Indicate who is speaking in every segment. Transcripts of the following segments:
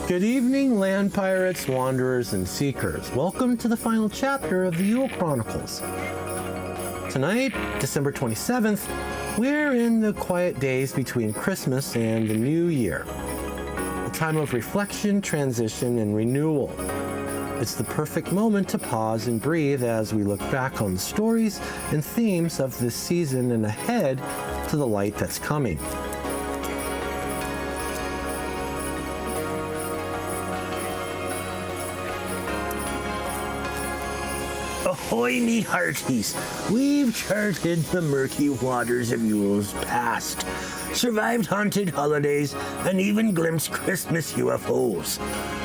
Speaker 1: Good evening, land pirates, wanderers, and seekers. Welcome to the final chapter of the Yule Chronicles. Tonight, December 27th, we're in the quiet days between Christmas and the New Year. A time of reflection, transition, and renewal. It's the perfect moment to pause and breathe as we look back on the stories and themes of this season and ahead to the light that's coming.
Speaker 2: Ahoy, me hearties! We've charted the murky waters of Yule's past, survived haunted holidays, and even glimpsed Christmas UFOs.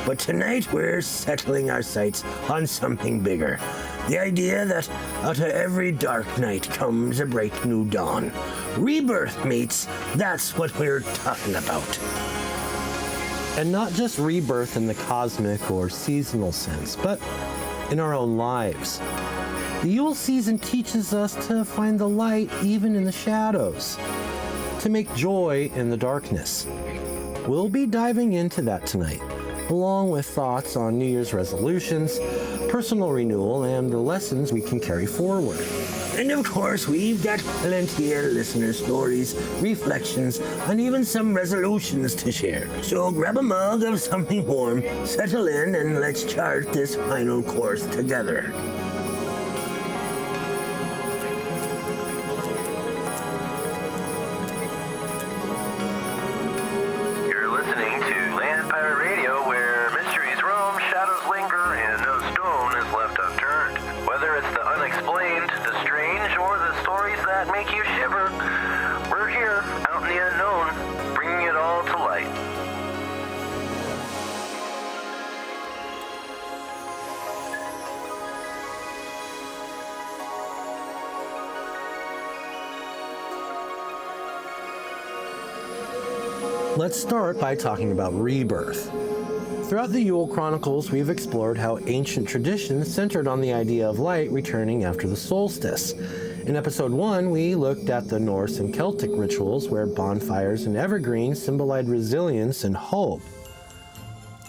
Speaker 2: But tonight we're settling our sights on something bigger. The idea that out of every dark night comes a bright new dawn. Rebirth, mates, that's what we're talking about.
Speaker 1: And not just rebirth in the cosmic or seasonal sense, but in our own lives. The Yule season teaches us to find the light even in the shadows, to make joy in the darkness. We'll be diving into that tonight, along with thoughts on New Year's resolutions, personal renewal, and the lessons we can carry forward.
Speaker 2: And of course, we've got plenty of listener stories, reflections, and even some resolutions to share. So grab a mug of something warm, settle in, and let's chart this final course together.
Speaker 3: You're listening to Land Pirate Radio, where mysteries roam, shadows linger, and no stone is left unturned. Whether it's the unexplained, the strange, or the stories that make you shiver, we're here, out in the unknown, bringing it all to light.
Speaker 1: Let's start by talking about rebirth. Throughout the Yule Chronicles, we've explored how ancient traditions centered on the idea of light returning after the solstice. In episode 1, we looked at the Norse and Celtic rituals where bonfires and evergreens symbolized resilience and hope.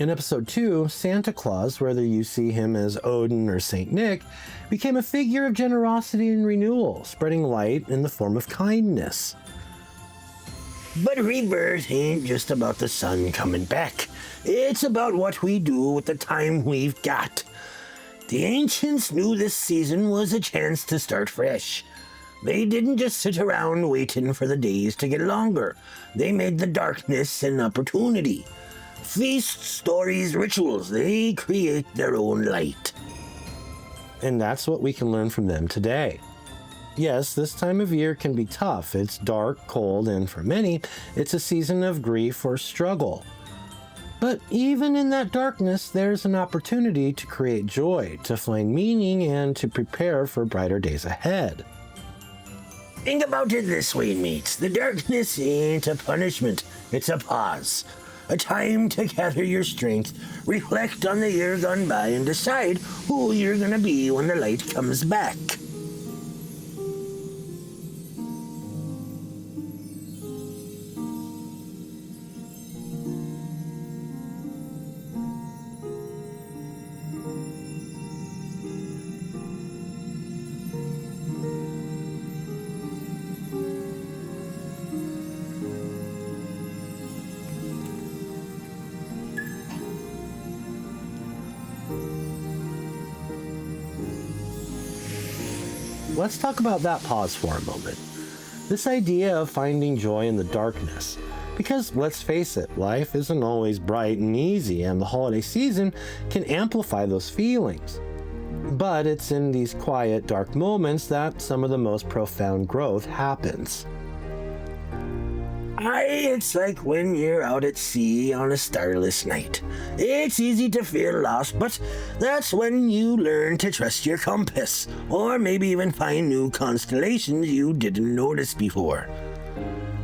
Speaker 1: In episode 2, Santa Claus, whether you see him as Odin or Saint Nick, became a figure of generosity and renewal, spreading light in the form of kindness.
Speaker 2: But rebirth ain't just about the sun coming back. It's about what we do with the time we've got. The ancients knew this season was a chance to start fresh. They didn't just sit around waiting for the days to get longer. They made the darkness an opportunity. Feasts, stories, rituals, they create their own light.
Speaker 1: And that's what we can learn from them today. Yes, this time of year can be tough. It's dark, cold, and for many, it's a season of grief or struggle. But even in that darkness, there's an opportunity to create joy, to find meaning, and to prepare for brighter days ahead.
Speaker 2: Think about it this way, mates. The darkness ain't a punishment. It's a pause. A time to gather your strength, reflect on the year gone by, and decide who you're gonna be when the light comes back.
Speaker 1: Let's talk about that pause for a moment. This idea of finding joy in the darkness. Because let's face it, life isn't always bright and easy, and the holiday season can amplify those feelings. But it's in these quiet, dark moments that some of the most profound growth happens.
Speaker 2: It's like when you're out at sea on a starless night. It's easy to feel lost, but that's when you learn to trust your compass, or maybe even find new constellations you didn't notice before.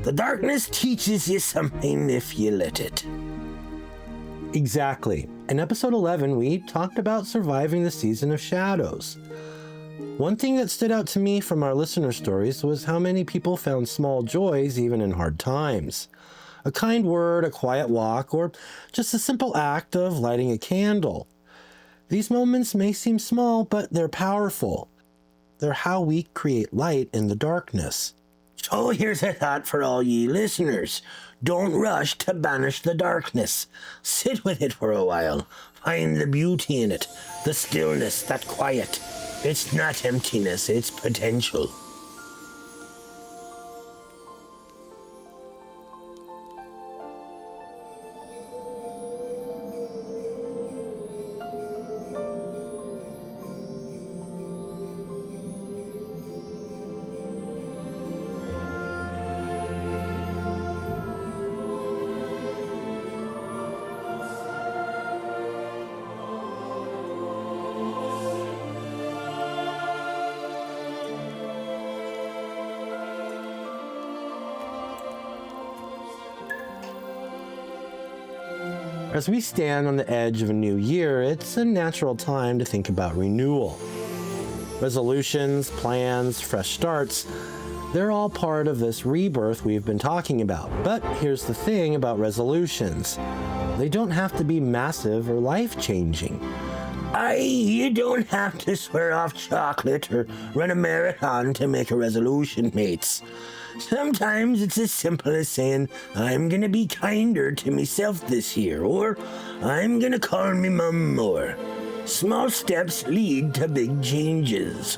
Speaker 2: The darkness teaches you something if you let it.
Speaker 1: Exactly. In episode 11, we talked about surviving the season of shadows. One thing that stood out to me from our listener stories was how many people found small joys even in hard times. A kind word, a quiet walk, or just a simple act of lighting a candle. These moments may seem small, but they're powerful. They're how we create light in the darkness.
Speaker 2: So here's a thought for all ye listeners. Don't rush to banish the darkness. Sit with it for a while. Find the beauty in it, the stillness, that quiet. It's not emptiness, it's potential.
Speaker 1: As we stand on the edge of a new year, it's a natural time to think about renewal. Resolutions, plans, fresh starts, they're all part of this rebirth we've been talking about. But here's the thing about resolutions. They don't have to be massive or life-changing.
Speaker 2: You don't have to swear off chocolate or run a marathon to make a resolution, mates. Sometimes it's as simple as saying, I'm gonna be kinder to myself this year, or I'm gonna call me mum more. Small steps lead to big changes.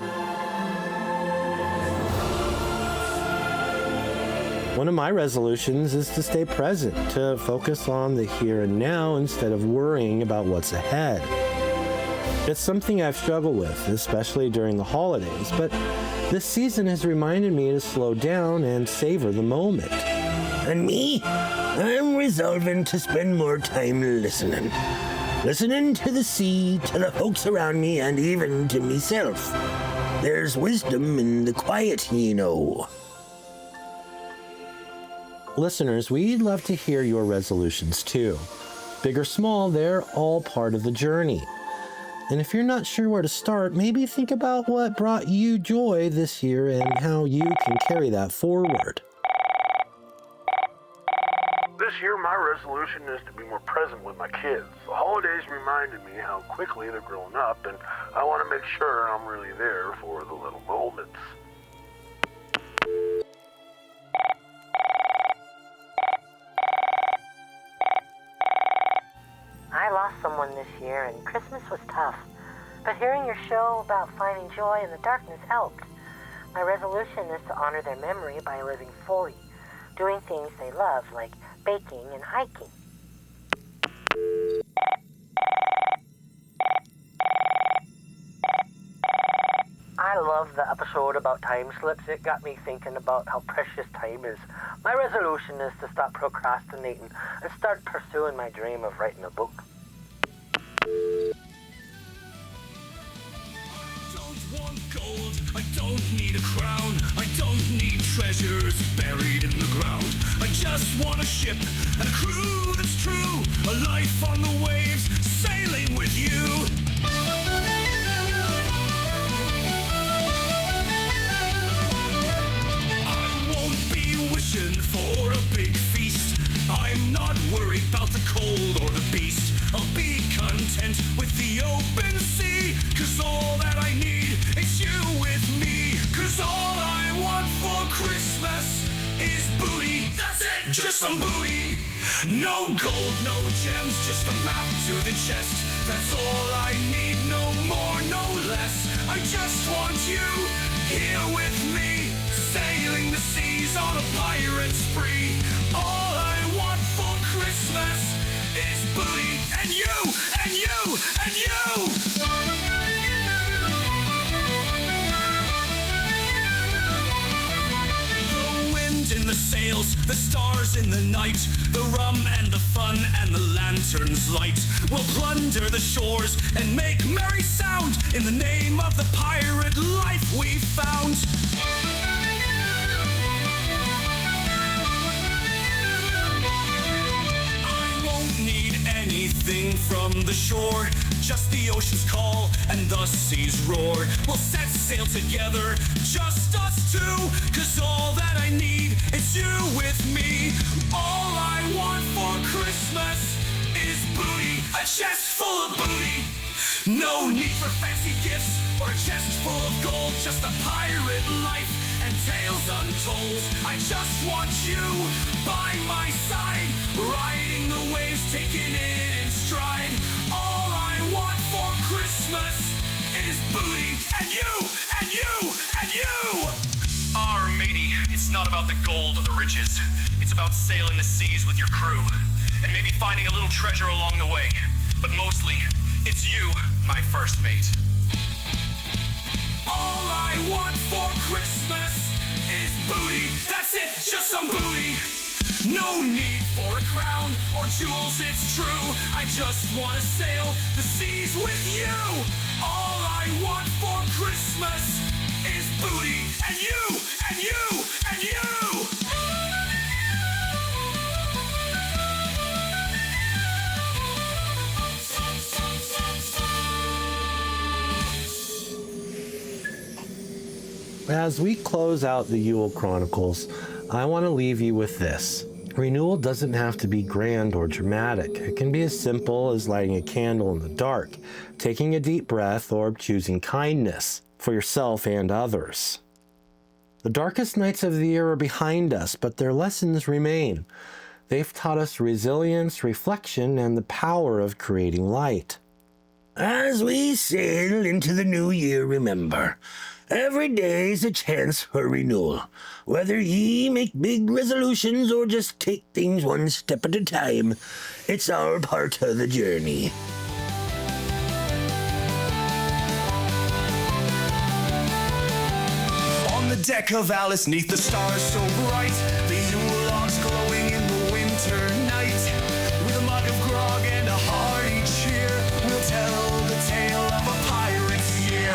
Speaker 1: One of my resolutions is to stay present, to focus on the here and now instead of worrying about what's ahead. It's something I've struggled with, especially during the holidays, but this season has reminded me to slow down and savor the moment.
Speaker 2: And me, I'm resolving to spend more time listening. Listening to the sea, to the folks around me, and even to myself. There's wisdom in the quiet, you know.
Speaker 1: Listeners, we'd love to hear your resolutions too. Big or small, they're all part of the journey. And if you're not sure where to start, maybe think about what brought you joy this year and how you can carry that forward.
Speaker 4: This year, my resolution is to be more present with my kids. The holidays reminded me how quickly they're growing up, and I want to make sure I'm really there for the little moments.
Speaker 5: I lost someone this year, and Christmas was tough. But hearing your show about finding joy in the darkness helped. My resolution is to honor their memory by living fully, doing things they love, like baking and hiking. I love the episode about time slips. It got me thinking about how precious time is. My resolution is to stop procrastinating and start pursuing my dream of writing a book.
Speaker 6: Gold. I don't need a crown. I don't need treasures buried in the ground. I just want a ship and a crew that's true. A life on the waves, sailing with you. I won't be wishing for a big feast. I'm not worried about the cold or the beast. I'll be content with the open sea, 'cause all that I need is you with me. 'Cause all I want for Christmas is booty. That's it, just some booty. No gold, no gems, just a map to the chest. That's all I need, no more, no less. I just want you here with me, sailing the seas on a pirate spree. All I want for Christmas is booty, and you, and you, and you. The wind in the sails, the stars in the night, the rum and the fun and the lantern's light will plunder the shores and make merry sound in the name of the pirate life we found. Anything from the shore, just the ocean's call and the sea's roar. We'll set sail together, just us two, 'cause all that I need is you with me. All I a chest full of booty. No need for fancy gifts or a chest full of gold, just a pirate life and tales untold. I just want you by my side, riding the waves, taking it in stride. All I want for Christmas is booty, and you, and you, and you!
Speaker 7: Arr, matey, it's not about the gold or the riches. It's about sailing the seas with your crew, and maybe finding a little treasure along the way. But mostly, it's you, my first mate.
Speaker 6: All I want for Christmas is booty. That's it, just some booty. No need for a crown or jewels, it's true. I just want to sail the seas with you. All I want for Christmas is booty. And you, and you, and you.
Speaker 1: As we close out the Yule Chronicles, I want to leave you with this. Renewal doesn't have to be grand or dramatic. It can be as simple as lighting a candle in the dark, taking a deep breath, or choosing kindness for yourself and others. The darkest nights of the year are behind us, but their lessons remain. They've taught us resilience, reflection, and the power of creating light.
Speaker 2: As we sail into the new year, remember, every day's a chance for renewal. Whether ye make big resolutions or just take things one step at a time, it's all part of the journey.
Speaker 6: On the deck of Alice, neath the stars so bright, the Yule logs glowing in the winter night. With a mug of grog and a hearty cheer, we'll tell the tale of a pirate's year.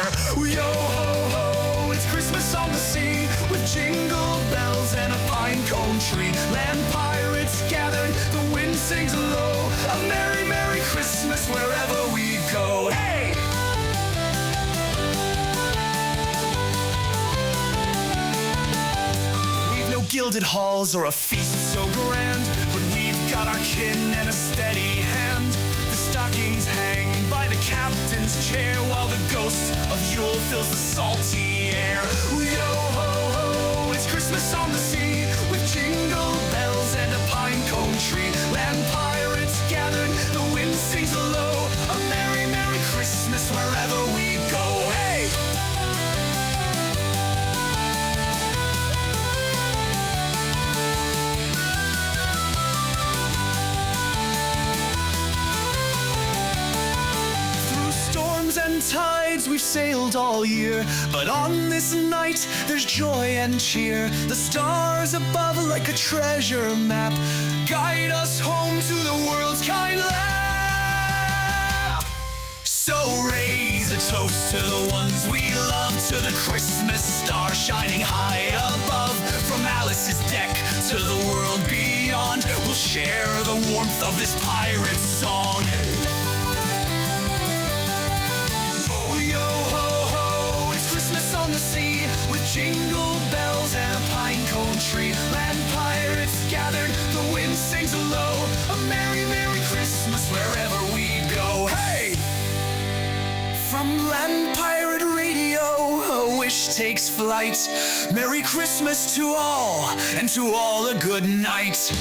Speaker 6: Yo ho ho, it's Christmas on the sea, with jingle bells and a pine cone tree. Land pirates gathered, the wind sings low, a merry, merry Christmas wherever we go. Hey! Gilded halls or a feast so grand, but we've got our kin and a steady hand. The stockings hang by the captain's chair, while the ghost of Yule fills the salty air. Yo ho ho, it's Christmas on the sea, with jingle bells and a pine cone tree. Land pirates gathered, the wind sings low, a merry, merry Christmas wherever we go. Hey! And tides we've sailed all year, but on this night there's joy and cheer. The stars above like a treasure map guide us home to the world's kind lap. So raise a toast to the ones we love, to the Christmas star shining high above. From Alice's deck to the world beyond, we'll share the warmth of this pirate song. On the sea, with jingle bells and a pine cone tree. Land pirates gathered, the wind sings low, a merry, merry Christmas wherever we go. Hey! From Land Pirate Radio, a wish takes flight. Merry Christmas to all, and to all a good night.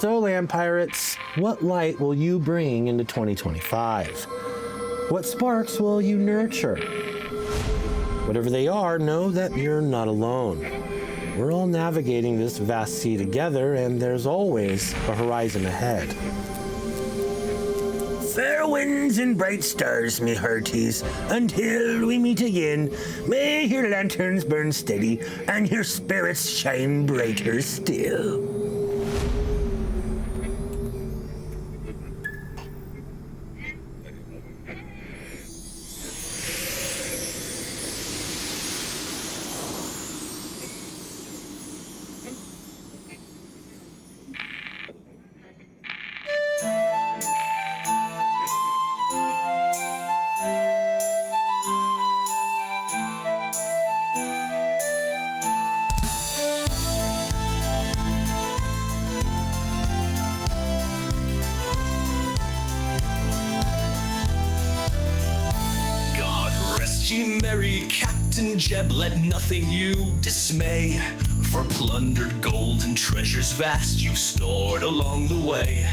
Speaker 1: So, Land Pirates, what light will you bring into 2025? What sparks will you nurture? Whatever they are, know that you're not alone. We're all navigating this vast sea together, and there's always a horizon ahead.
Speaker 2: Fair winds and bright stars, me hearties, until we meet again. May your lanterns burn steady and your spirits shine brighter still.
Speaker 6: Ye merry Captain Jeb, let nothing you dismay. For plundered gold and treasures vast you've stored along the way,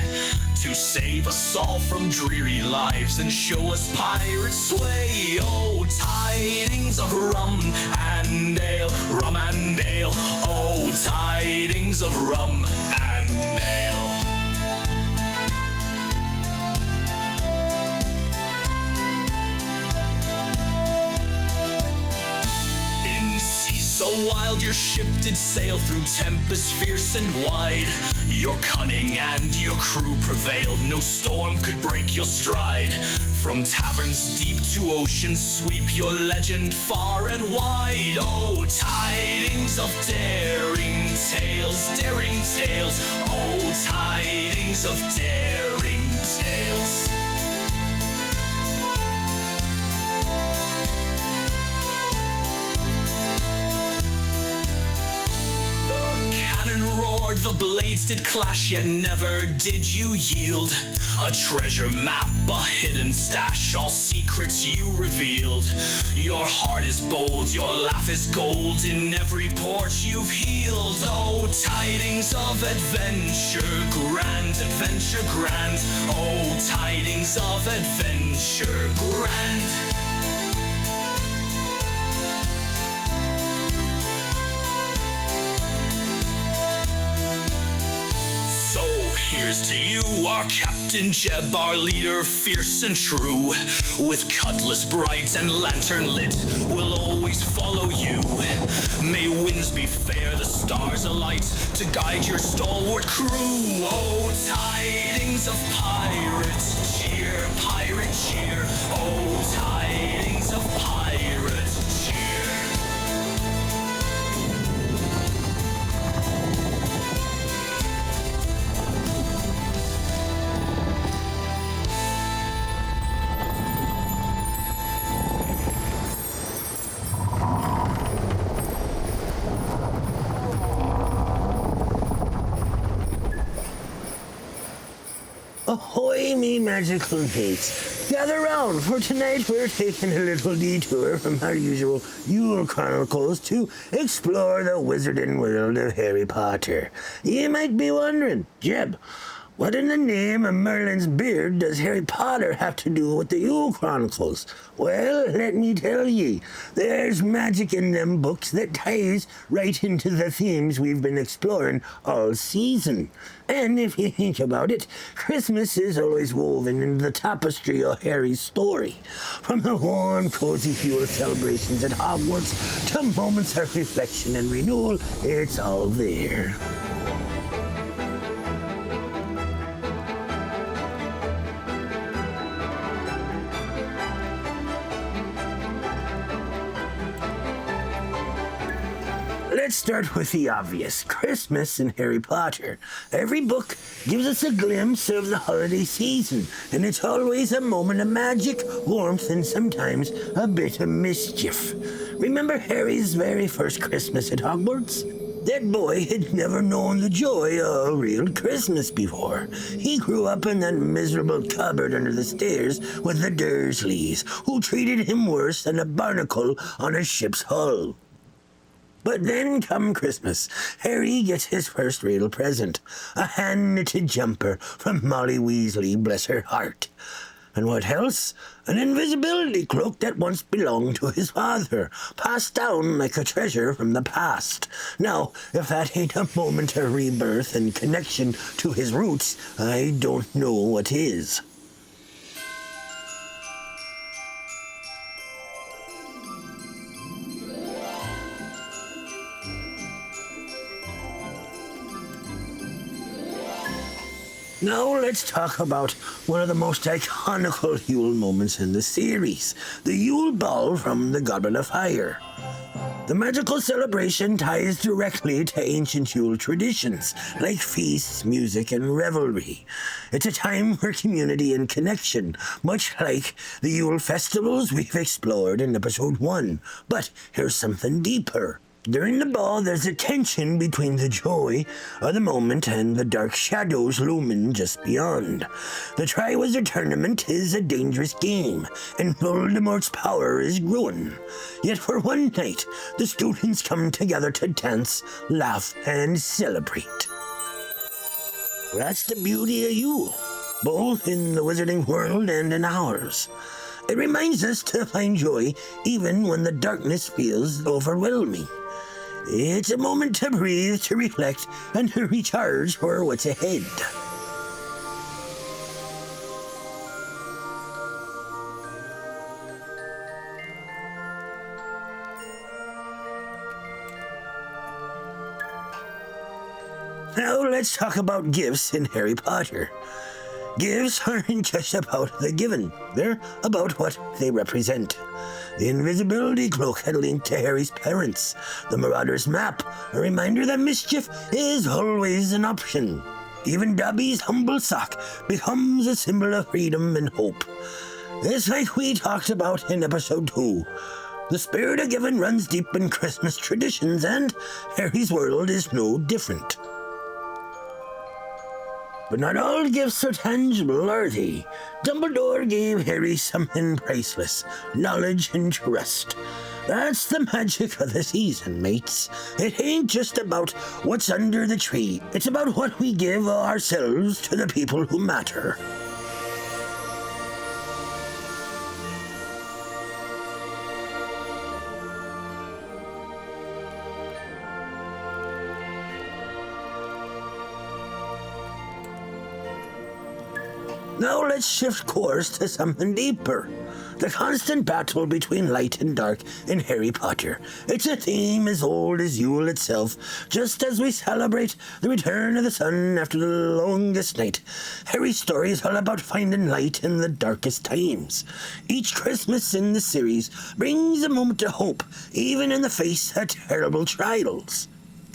Speaker 6: to save us all from dreary lives and show us pirate sway. Oh, tidings of rum and ale, rum and ale. Oh, tidings of rum and ale. So wild your ship did sail through tempests fierce and wide. Your cunning and your crew prevailed, no storm could break your stride. From taverns deep to ocean sweep, your legend far and wide. Oh, tidings of daring tales, daring tales. Oh, tidings of daring tales. Roared, the blades did clash, yet never did you yield. A treasure map, a hidden stash, all secrets you revealed. Your heart is bold, your laugh is gold, in every port you've healed. Oh, tidings of adventure grand, adventure grand. Oh, tidings of adventure grand. Here's to you, our Captain Jeb, our leader fierce and true. With cutlass bright and lantern lit, we'll always follow you. May winds be fair, the stars alight, to guide your stalwart crew. Oh, tidings of pirate cheer, pirate cheer. Oh, tidings of pirate cheer.
Speaker 2: Ahoy, me magical mates. Gather round, for tonight we're taking a little detour from our usual Yule Chronicles to explore the wizarding world of Harry Potter. You might be wondering, Jeb, what in the name of Merlin's beard does Harry Potter have to do with the Yule Chronicles? Well, let me tell ye, there's magic in them books that ties right into the themes we've been exploring all season. And if you think about it, Christmas is always woven into the tapestry of Harry's story. From the warm, cozy Yule celebrations at Hogwarts to moments of reflection and renewal, it's all there. Let's start with the obvious, Christmas in Harry Potter. Every book gives us a glimpse of the holiday season, and it's always a moment of magic, warmth, and sometimes a bit of mischief. Remember Harry's very first Christmas at Hogwarts? That boy had never known the joy of a real Christmas before. He grew up in that miserable cupboard under the stairs with the Dursleys, who treated him worse than a barnacle on a ship's hull. But then come Christmas. Harry gets his first real present. A hand-knitted jumper from Molly Weasley, bless her heart. And what else? An invisibility cloak that once belonged to his father, passed down like a treasure from the past. Now, if that ain't a moment of rebirth and connection to his roots, I don't know what is. Now let's talk about one of the most iconic Yule moments in the series, the Yule Ball from the Goblet of Fire. The magical celebration ties directly to ancient Yule traditions, like feasts, music, and revelry. It's a time for community and connection, much like the Yule festivals we've explored in episode 1. But here's something deeper. During the ball, there's a tension between the joy of the moment and the dark shadows looming just beyond. The Triwizard Tournament is a dangerous game, and Voldemort's power is growing. Yet for one night, the students come together to dance, laugh, and celebrate. That's the beauty of Yule, both in the wizarding world and in ours. It reminds us to find joy even when the darkness feels overwhelming. It's a moment to breathe, to reflect, and to recharge for what's ahead. Now let's talk about gifts in Harry Potter. Gifts aren't just about the given, they're about what they represent. The invisibility cloak had linked to Harry's parents. The Marauder's map, a reminder that mischief is always an option. Even Dobby's humble sock becomes a symbol of freedom and hope. It's like we talked about in episode 2. The spirit of giving runs deep in Christmas traditions, and Harry's world is no different. But not all gifts are tangible, are they? Dumbledore gave Harry something priceless, knowledge and trust. That's the magic of the season, mates. It ain't just about what's under the tree. It's about what we give ourselves to the people who matter. Now let's shift course to something deeper. The constant battle between light and dark in Harry Potter. It's a theme as old as Yule itself, just as we celebrate the return of the sun after the longest night. Harry's story is all about finding light in the darkest times. Each Christmas in the series brings a moment of hope, even in the face of terrible trials.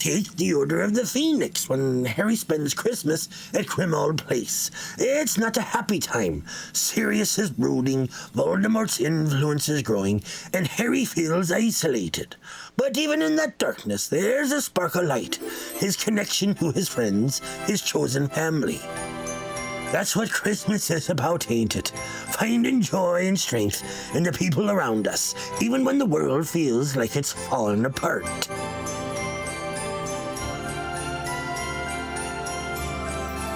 Speaker 2: Take the Order of the Phoenix when Harry spends Christmas at Grimmauld Place. It's not a happy time. Sirius is brooding, Voldemort's influence is growing, and Harry feels isolated. But even in that darkness, there's a spark of light, his connection to his friends, his chosen family. That's what Christmas is about, ain't it? Finding joy and strength in the people around us, even when the world feels like it's falling apart.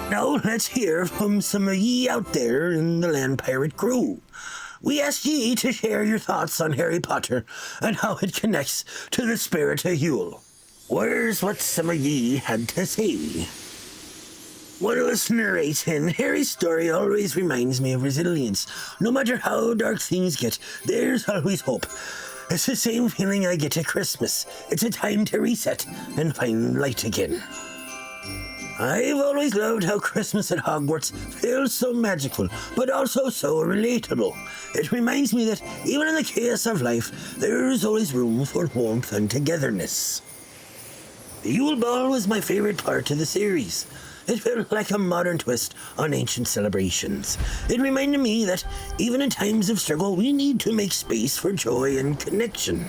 Speaker 2: Now let's hear from some of ye out there in the Land Pirate crew. We ask ye to share your thoughts on Harry Potter and how it connects to the spirit of Yule. Where's what some of ye had to say? One listener writes in, Harry's story always reminds me of resilience. No matter how dark things get, there's always hope. It's the same feeling I get at Christmas. It's a time to reset and find light again. I've always loved how Christmas at Hogwarts feels so magical, but also so relatable. It reminds me that even in the chaos of life, there's always room for warmth and togetherness. The Yule Ball was my favorite part of the series. It felt like a modern twist on ancient celebrations. It reminded me that even in times of struggle, we need to make space for joy and connection.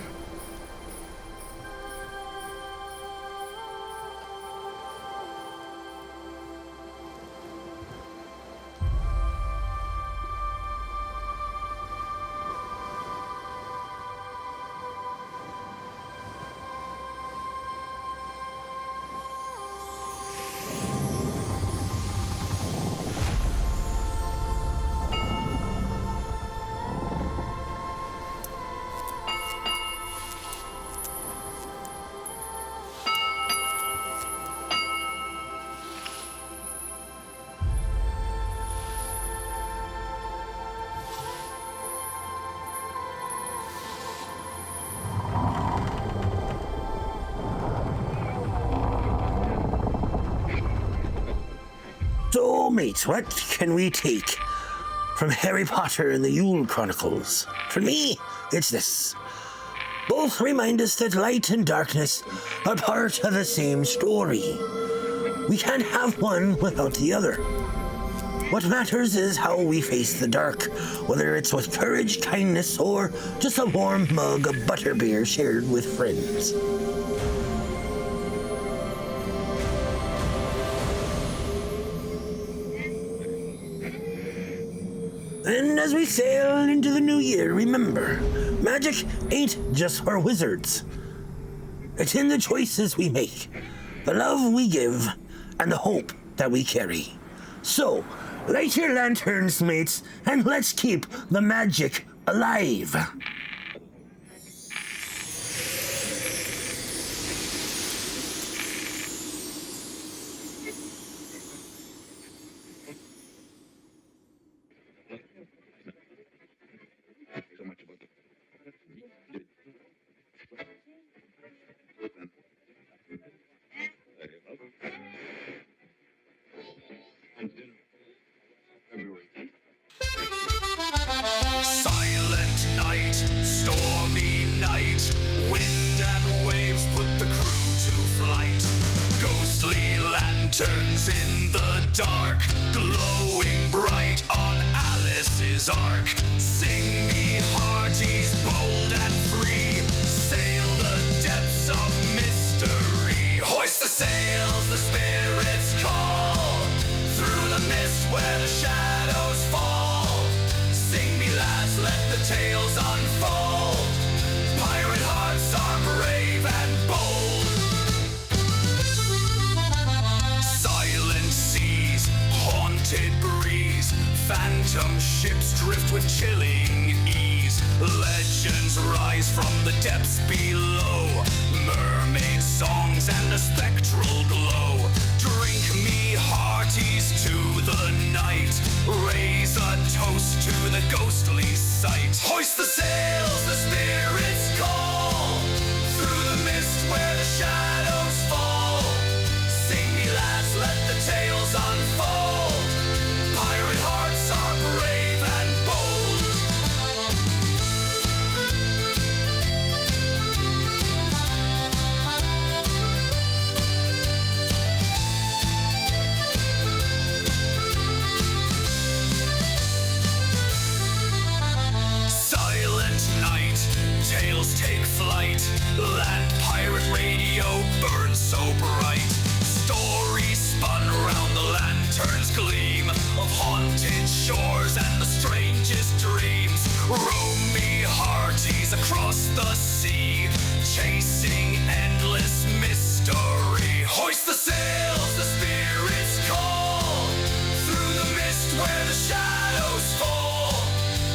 Speaker 2: So, mates, what can we take from Harry Potter and the Yule Chronicles? For me, it's this. Both remind us that light and darkness are part of the same story. We can't have one without the other. What matters is how we face the dark, whether it's with courage, kindness, or just a warm mug of butterbeer shared with friends. And as we sail into the new year, remember, magic ain't just for wizards. It's in the choices we make, the love we give, and the hope that we carry. So, light your lanterns, mates, and let's keep the magic alive.
Speaker 6: Silent night, stormy night, wind and waves put the crew to flight. Ghostly lanterns in the dark, glowing bright on Alice's ark. Sing me hearties, bold and free, sail the depths of mystery. Hoist the sails, the spirits call, through the mist where the shadows fall. Sing me lads, let the tales unfold. Pirate hearts are brave and bold. Silent seas, haunted breeze, phantom ships drift with chilling ease. Legends rise from the depths below, mermaid songs and a spectral glow. Drink me hearties to the night, raise a toast to the ghostly sight. Hoist the sails, the spirits call, through the mist where the shadows fall. Sing me lads, let the tales unfold. Pirate hearts are brave and bold. Tales take flight, land pirate radio burns so bright. Stories spun round the lantern's gleam, of haunted shores and the strangest dreams. Roam me hearties across the sea, chasing endless mystery. Hoist the sails, the spirits call, through the mist where the shadows fall.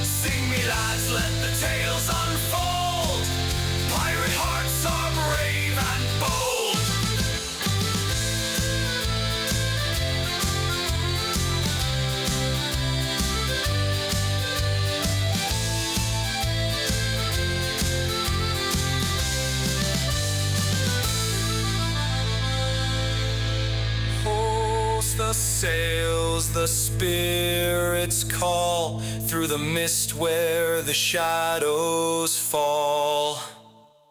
Speaker 6: Sing me lads, let the tales unfold. Pirate hearts are brave and bold. Hoist the sails, the spirits call, through the mist where the shadows fall.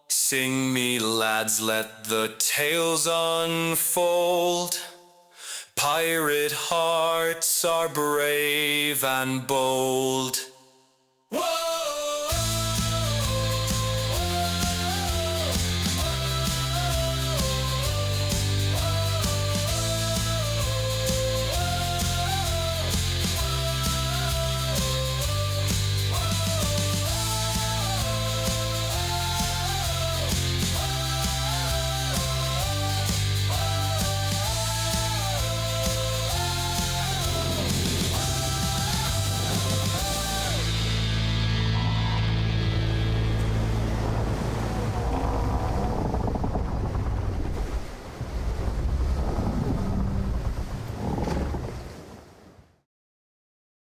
Speaker 6: Sing me lads, let the tales unfold. Pirate hearts are brave and bold. Whoa!